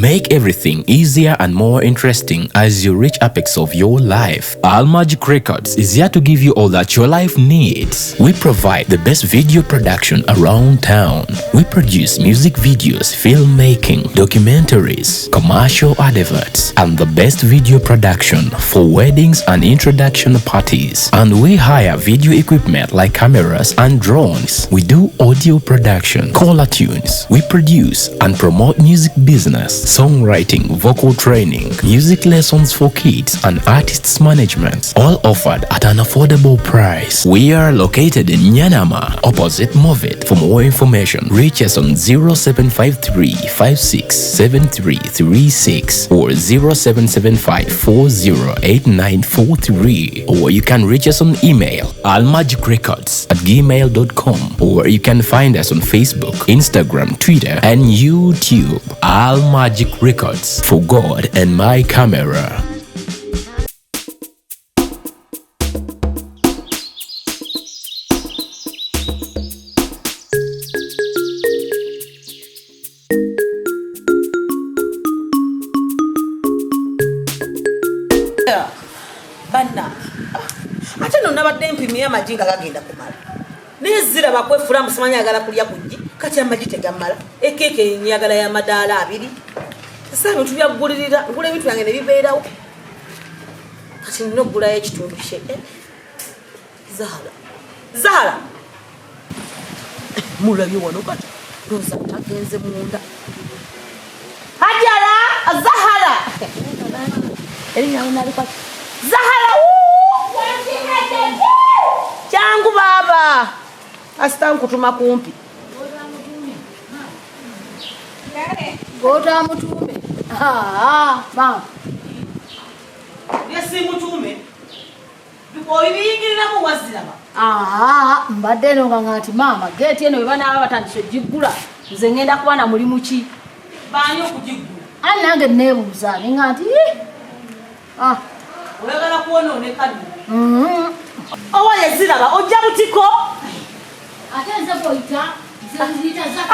Make everything easier and more interesting as you reach apex of your life. All Magic Records is here to give you all that your life needs. We provide the best video production around town. We produce music videos, filmmaking, documentaries, commercial adverts, and the best video production for weddings and introduction parties. And we hire video equipment like cameras and drones. We do audio production, caller tunes. We produce and promote music business, songwriting, vocal training, music lessons for kids, and artists management, all offered at an affordable price. We are located in Nyanama, opposite Movet. For more information, reach us on 0753 567336 or 0775 408943, or you can reach us on email allmagicrecords@gmail.com, or you can find us on Facebook, Instagram, Twitter, and YouTube. All Magic Records, for God and my camera. Banna ate no nabadde mpimira amajinga gagenda kumala nezira bakwefula musimanya agala kulya kujji kati amagi tegamala ekeke nyagala ya madaala abiri sasa bintu byagulirira ngule bintu yange ne bibeerawo kati nno gula ekitundu kye Zahara mulabye wano kati roza tagenze munda Hajjara Zahara Elina unalipata Zahara changu baba asita kutuma kumpi Gota mutume mama yesi mutume duko ibingirira mu waziraba mbadde no ngati mama gate eno bana abatandise jigula nze ngenda kuba mulimu ki bani okujigula nange nebuuza ngati oyagala kuona onekadi owaye ziraba ojja butiko ate nze boyita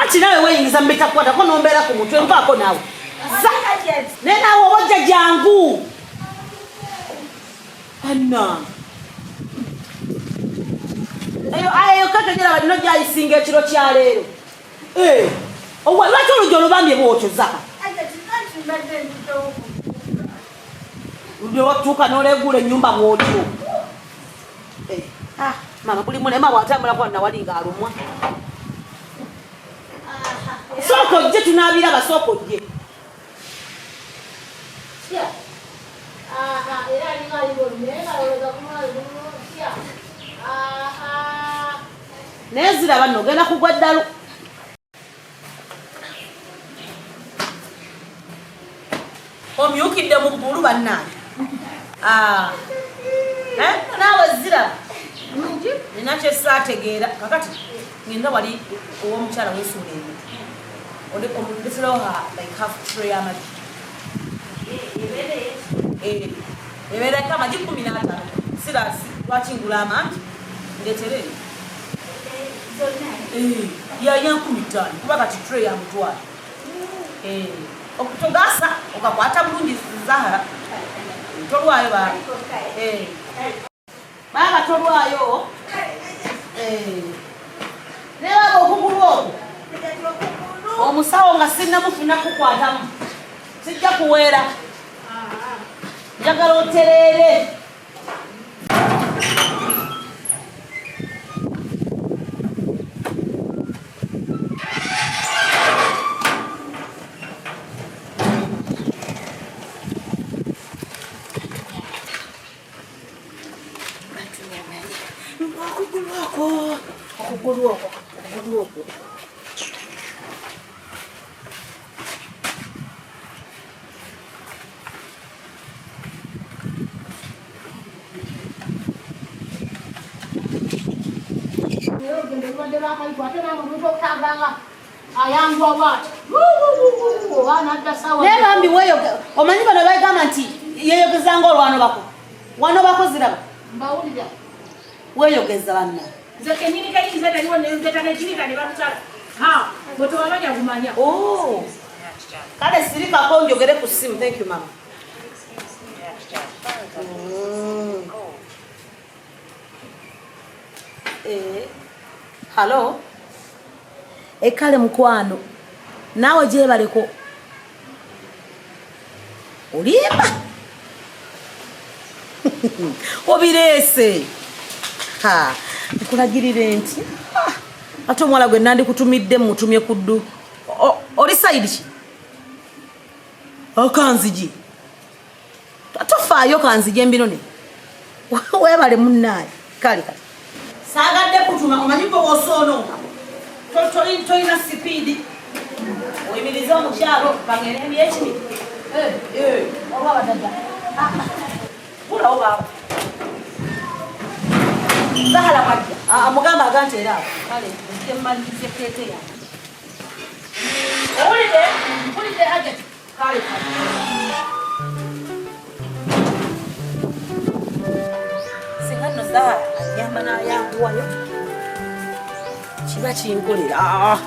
ati nawe weyingiza mbita kwata ko nombera ku mutwe mpako nawe nena wo ojja jangu anna ayo kakagera badino jayisinga ekiro kya leero owa lwaki olujja olubambye bwotyo zaka ndio watuka nolegula nyumba mwotyo mama kuli mulema watambula kwa nawalinga alumwa soko je tunabira basoko je era ningali boneka oleza kumala nezira bano genda kugwa ddalo omyukidde mu bbulu bannange nawe zira nina kyesaategeera kakati ngenda wali owomukyala wesuula ebyo ondifuloha like half tray amagi ebeerako amagi 15 sirasi lwaki ngula amangi ndetere yaya 15 kuba kati tray ya mutwalo okutogasa okakwata bulungi Zahara tolwayo baba tolwayo neba okugulu okwo omusawo nga sinnamufuna kukwatamu sijja kuweera njagala otereere okugulu okwo nebambi weyoge omanyi bano bagamba nti yeyogezanga olwano bako wano bako ziraba mbawulira weyogeza banna nze kenyini kayinza taliwo nenzeta nekirika ne bamukyala botowabaja kumanya Kale sirika ko njogere ku simu. Thank you mama. Hello. Ekale mukwano. Nawe je baleko. Uliba. Obirese. Ha, nkulagirire nti. Ate omwala gwe nandi kutumidde mutumye kuddu. Oli side ki? Okanziji. Tatofaayo kanzije mbinone. Webale munnaye. Kale kale. Sagadde kutuma omanyiko wosono. Toina speed. Oyimiriza omukyalo bangere ebyeki. Oba badada. Pula oba. Zahala kwajja. Amugamba agante era. Kale, ndemalize kete ya. Ulide Hajjati. Kale kale. Singano Zahala anyamba na yanguwayo. Kiba kinkolera.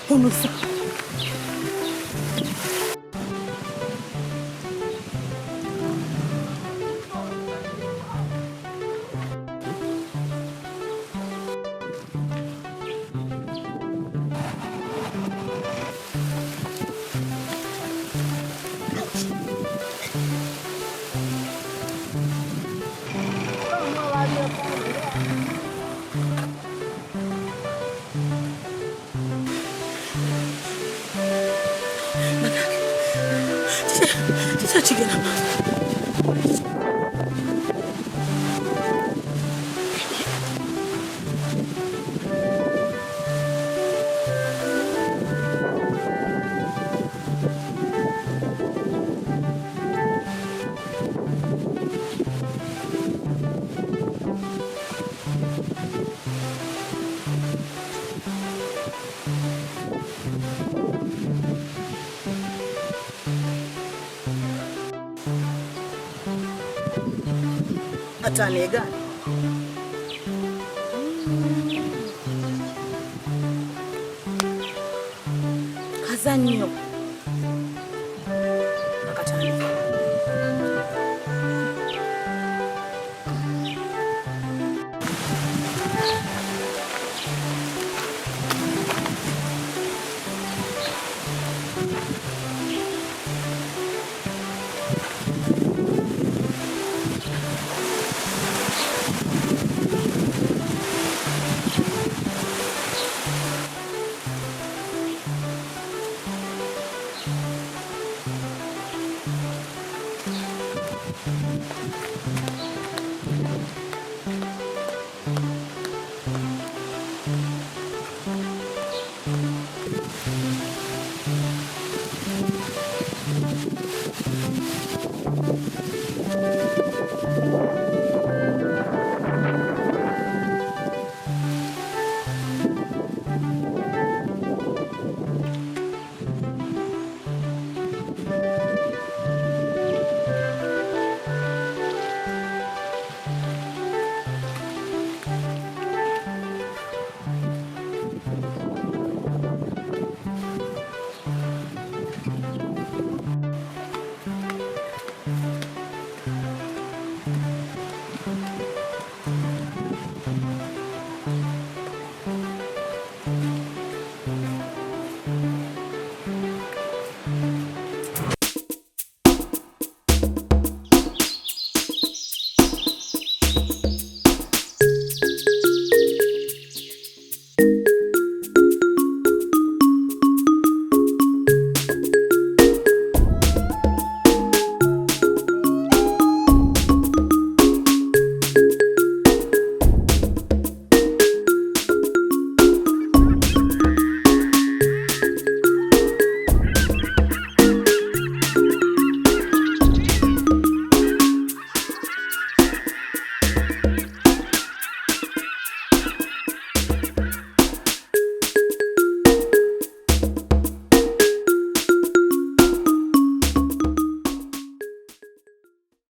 Unusa. Atanega. Kazanyo. Nakatani.